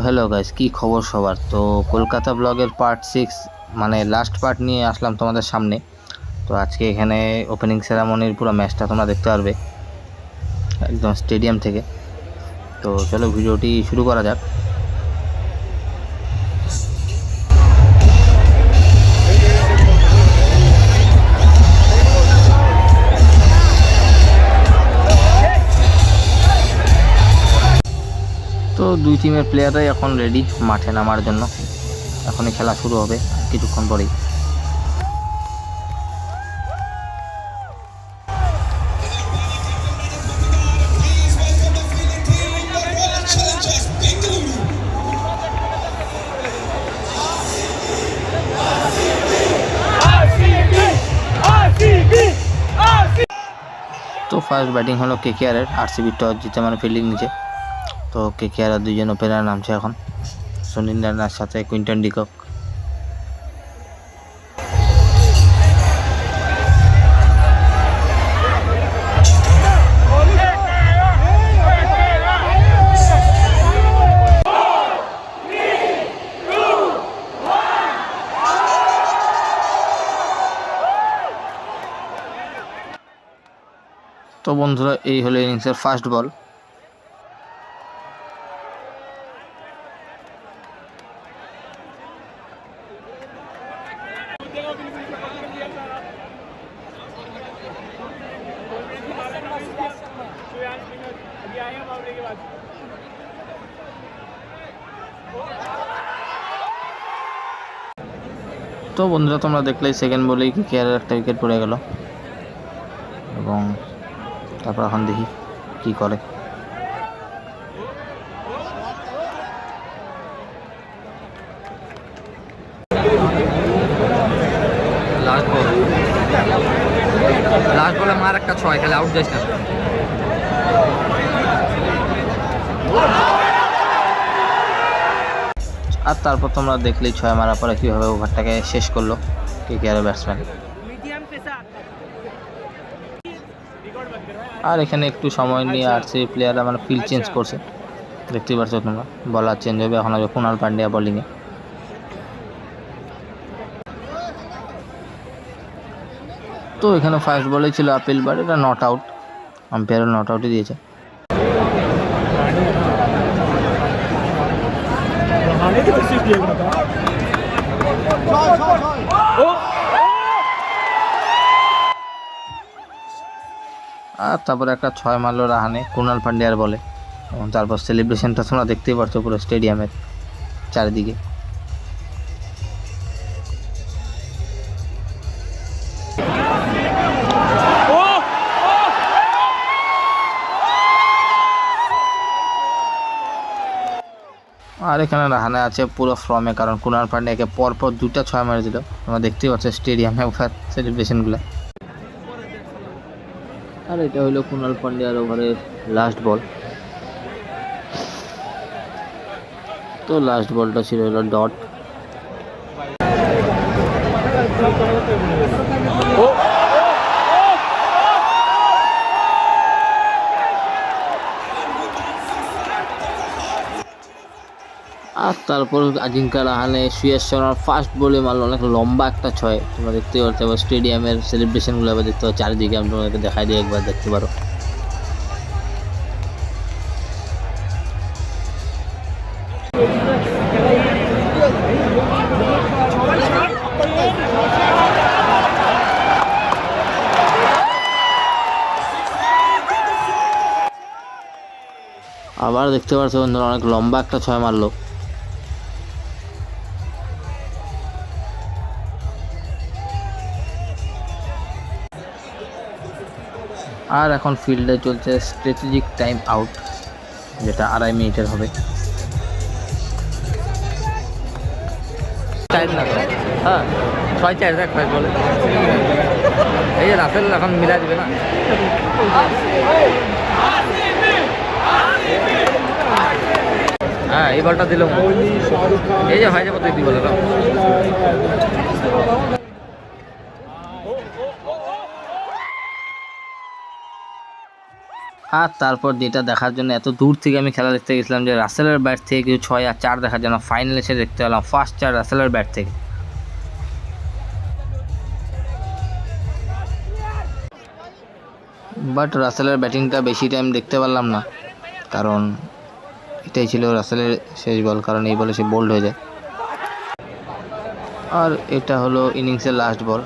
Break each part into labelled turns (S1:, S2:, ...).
S1: Hello guys, কি খবর সবার? তো কলকাতা ব্লগের পার্ট 6 মানে লাস্ট পার্ট নিয়ে আসলাম তোমাদের সামনে। তো আজকে এখানে ওপেনিং সেরামনির পুরো ম্যাচটা তোমরা দেখতে পারবে একদম স্টেডিয়াম থেকে। তো চলো ভিডিওটি শুরু করা যাক। তো দুই টিমের প্লেয়াররাই এখন রেডি মাঠে নামার জন্য। এখনই খেলা শুরু হবে কিছুক্ষণ পরেই। তো ফার্স্ট ব্যাটিং হলো কেকেআরের। আরসিবি টস জিতে মানে ফিল্ডিং নিচে। তো কেকেআরের দুইজন ওপেনার নামছে এখন, সুনীল নারায়ণের সাথে কুইন্টন ডিকক। তো বন্ধুরা, এই হলো ইনিংসের ফার্স্ট বল। তো বন্ধুরা, তোমরা দেখলেই সেকেন্ড বলেই কেকেআরের একটা উইকেট পড়ে গেল, এবং তারপর এখন দেখি কি করে।
S2: লাস্ট বলে মার একটা 6, খেলে আউট যাইস না।
S1: আর তারপর তোমরা দেখলেই 6 মারার পরে কীভাবে ওভারটাকে শেষ করলো কেকেআরের ব্যাটসম্যান। আর এখানে একটু সময় নিয়ে আরসিবি প্লেয়াররা মানে ফিল্ড চেঞ্জ করছে, দেখতেই পাচ্ছ তোমরা। বলার চেঞ্জ হবে, এখন হবে কুণাল পান্ডিয়া বোলিংয়ে। তো এখানে ফার্স্ট বলেই ছিল আপিল, বাট এটা নট আউট, আম্পায়ারও নট আউটই দিয়েছে। আর তারপরে একটা 6 মারলো রাহানে কুণাল পান্ডিয়ার বলে, এবং তারপর সেলিব্রেশনটা তোমরা দেখতেই পাচ্ছ পুরো স্টেডিয়ামের চারিদিকে। আর এখানে রাহানে আছে পুরো ফর্মে, কারণ কুণাল পান্ডিয়াকে পরপর 2টা 6 মেরে দিল। তোমরা দেখতেই পাচ্ছ স্টেডিয়ামে ওভার সেলিব্রেশনগুলো। আর এটা হলো কুণাল পান্ডিয়ার ওভারের লাস্ট বল। তো লাস্ট বলটা ছিল হলো ডট। আর তারপর আজিঙ্কা রাহানে শ্রেয়স শর্মার ফার্স্ট বলে মারলো অনেক লম্বা একটা 6। তোমরা দেখতে পাচ্ছ এবার স্টেডিয়ামের সেলিব্রেশনগুলো এবার দেখতে পাচ্ছ চারিদিকে। আমি তোমাদেরকে দেখাই দিই, একবার দেখতে পারো। আবার দেখতে পাচ্ছ বন্ধুরা, অনেক লম্বা একটা 6 মারলো। আর এখন ফিল্ডে চলছে স্ট্র্যাটেজিক টাইম আউট, যেটা 2.5 মিনিটের হবে।
S2: হ্যাঁ 6-4 দেখ ফার্স্ট বলে। এই যে রাসেল এখন মিলা দিবে না। হ্যাঁ এই বলটা দিল, এই যে হয়ে যাবো তুই বলে।
S1: আর তারপর যেটা দেখার জন্য এত দূর থেকে আমি খেলা দেখতে গেছিলাম, যে রাসেলের ব্যাট থেকে কিছু 6 আর 4 দেখার জন্য ফাইনাল এসে দেখতে পেলাম ফার্স্ট 4 রাসেলের ব্যাট থেকে। বাট রাসেলের ব্যাটিংটা বেশি টাইম দেখতে পারলাম না, কারণ এটাই ছিল রাসেলের শেষ বল, কারণ এই বলে সে বোল্ড হয়ে যায়। আর এটা হলো ইনিংসের লাস্ট বল।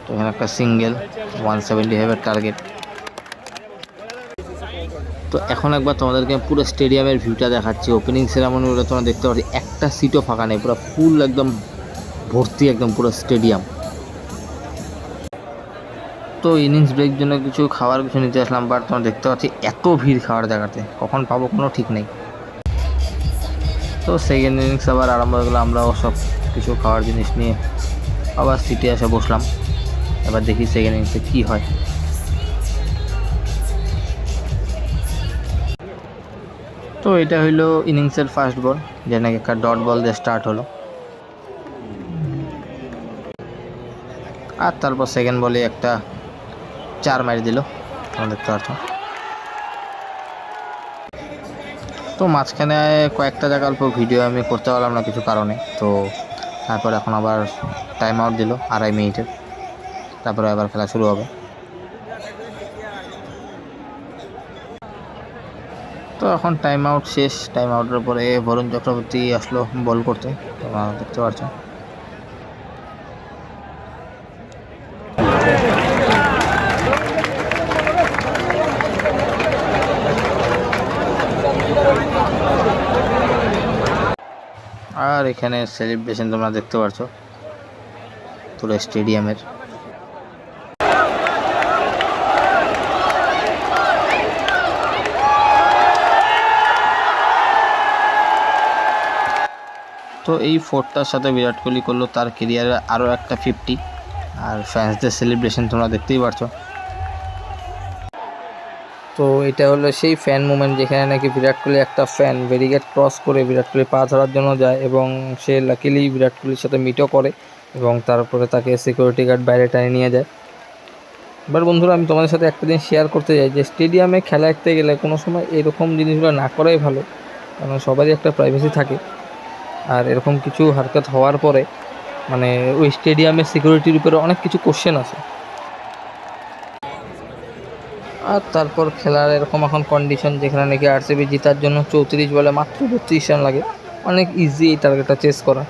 S1: তো এখানে একটা সিঙ্গেল, 175 টার্গেট। তো এখন একবার তোমাদেরকে পুরো স্টেডিয়ামের ভিউটা দেখাচ্ছি। ওপেনিং সেরামনিগুলো তোমরা দেখতে পাচ্ছি, একটা সিটও ফাঁকা নেই, পুরো ফুল একদম ভর্তি একদম পুরো স্টেডিয়াম। তো ইনিংস ব্রেক জন্য কিছু খাবার কিছু নিতে আসলাম, বাট তোমরা দেখতে পাচ্ছি এত ভিড় খাওয়ার জায়গাতে, কখন পাবো কোনো ঠিক নেই। তো সেকেন্ড ইনিংস আবার আরম্ভ হয়ে গেলো, আমরাও সব কিছু খাওয়ার জিনিস নিয়ে আবার সিটে এসে বসলাম। এবার দেখি সেকেন্ড ইনিংসে কী হয়। তো এটা হইলো ইনিংসের ফার্স্ট বল, যে নাকি একটা ডট বল দিয়ে স্টার্ট হলো। আর তারপর সেকেন্ড বলে একটা 4 মারি দিল, তোমরা দেখতে পাচ্ছ। তো মাঝখানে কয়েকটা জায়গা অল্প ভিডিও আমি করতে পারলাম না কিছু কারণে। তো তারপর এখন আবার টাইম আউট দিল 2.5 মিনিটের, তারপরে আবার খেলা শুরু হবে। তো এখন টাইম আউট শেষ, টাইম আউটের পরে বরুণ চক্রবর্তী আসলো বল করতে, তোমরা দেখতে পাচ্ছ। আর এখানে সেলিব্রেশন তোমরা দেখতে পাচ্ছ পুরো স্টেডিয়ামের। তো এই 4টার সাথে বিরাট কোহলি করলো তার কেরিয়ারে আরও একটা 50। আর ফ্যান্সদের সেলিব্রেশন তোমরা দেখতেই পারছো। তো এটা হলো সেই ফ্যান মুভমেন্ট, যেখানে নাকি বিরাট কোহলি একটা ফ্যান ব্যারিকেড ক্রস করে বিরাট কোহলি পা ধরার জন্য যায়, এবং সে লাকিলি বিরাট কোহলির সাথে মিটও করে, এবং তারপরে তাকে সিকিউরিটি গার্ড বাইরে টানে নিয়ে যায়। এবার বন্ধুরা, আমি তোমাদের সাথে একটা দিন শেয়ার করতে চাই যে স্টেডিয়ামে খেলা দেখতে গেলে কোনো সময় এরকম জিনিসগুলো না করাই ভালো, কারণ সবারই একটা প্রাইভেসি থাকে। আর এরকম কিছু হারকত হওয়ার পরে মানে ওই স্টেডিয়ামের সিকিউরিটির উপরে অনেক কিছু কোশ্চেন আছে। আর তারপর খেলার এরকম এখন কন্ডিশন, যেখানে নাকি আরসিবি জেতার জন্য 34 বলে মাত্র 32 রান লাগে, অনেক ইজি এই টার্গেটটা চেস করা।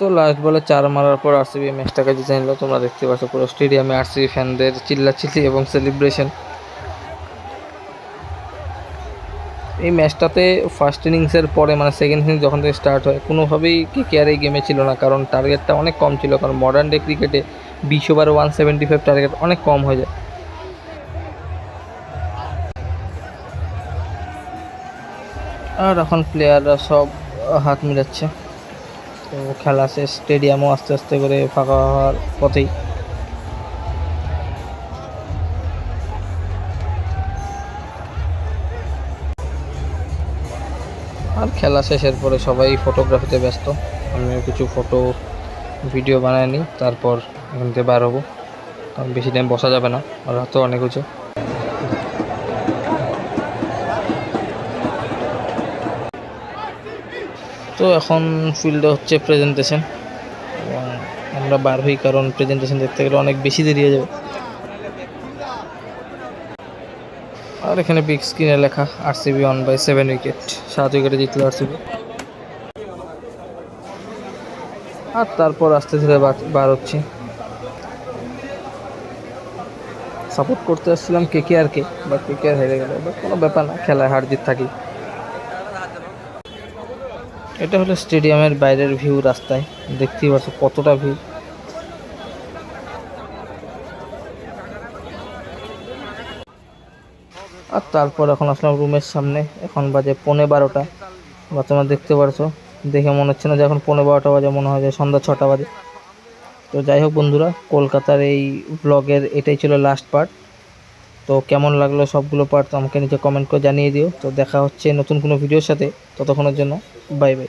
S1: তো লাস্ট বলে 4 মারার পর আরসিবি ম্যাচটাকে জিতে নিল। তোমরা দেখতে পাচ্ছ পুরো স্টেডিয়ামে আরসিবি ফ্যানদের চিল্লাচিল্লি এবং সেলিব্রেশন। এই ম্যাচটাতে ফার্স্ট ইনিংসের পরে মানে সেকেন্ড ইনিংস যখন থেকে স্টার্ট হয়, কোনোভাবেই কেকেআর এই গেমে ছিল না, কারণ টার্গেটটা অনেক কম ছিল। কারণ মডার্ন ডে ক্রিকেটে 20 ওভারে 175 টার্গেট অনেক কম হয়ে যায়। আর এখন প্লেয়াররা সব হাত মিলাচ্ছে। তো খেলা শেষ, স্টেডিয়ামও আস্তে আস্তে করে ফাঁকা হওয়ার পথেই। আর খেলা শেষের পরে সবাই ফটোগ্রাফিতে ব্যস্ত, আমিও কিছু ফটো ভিডিও বানায় নিই, তারপর এখান থেকে বার হবো, কারণ বেশি টাইম বসা যাবে না, আর রাতও অনেক হচ্ছে। তো এখন ফিল্ডে হচ্ছে প্রেজেন্টেশন, এবং আমরা বার হই, কারণ প্রেজেন্টেশন দেখতে গেলে অনেক বেশি দেরি হয়ে যাবে। আর এখানে বিগ স্ক্রিনে লেখা আরসিবি 1/7 উইকেট, 7 উইকেটে জিতলো আরসিবি। আর তারপর আস্তে ধীরে বার হচ্ছি। সাপোর্ট করতে আসছিলাম কেকেআরকে, বা কেকেআর হেরে গেল, বা কোনো ব্যাপার না, খেলায় হার জিত থাকি। এটা হলো স্টেডিয়ামের বাইরের ভিউ, রাস্তায় দেখতেই পাচ্ছ কতটা ভিউ। আর তারপর এখন আসলাম রুমের সামনে, এখন বাজে 12:15, বা তোমরা দেখতে পারছো দেখে মনে হচ্ছে না যে এখন 11:30 বাজে, মনে হয় যে সন্ধ্যা 6টা বাজে। তো যাই হোক বন্ধুরা, কলকাতার এই ব্লগের এটাই ছিল লাস্ট পার্ট। তো কেমন লাগলো সবগুলো পার্ট আমাকে নিচে কমেন্ট করে জানিয়ে দিও। তো দেখা হচ্ছে নতুন কোনো ভিডিওর সাথে, ততক্ষণের জন্য বাই বাই।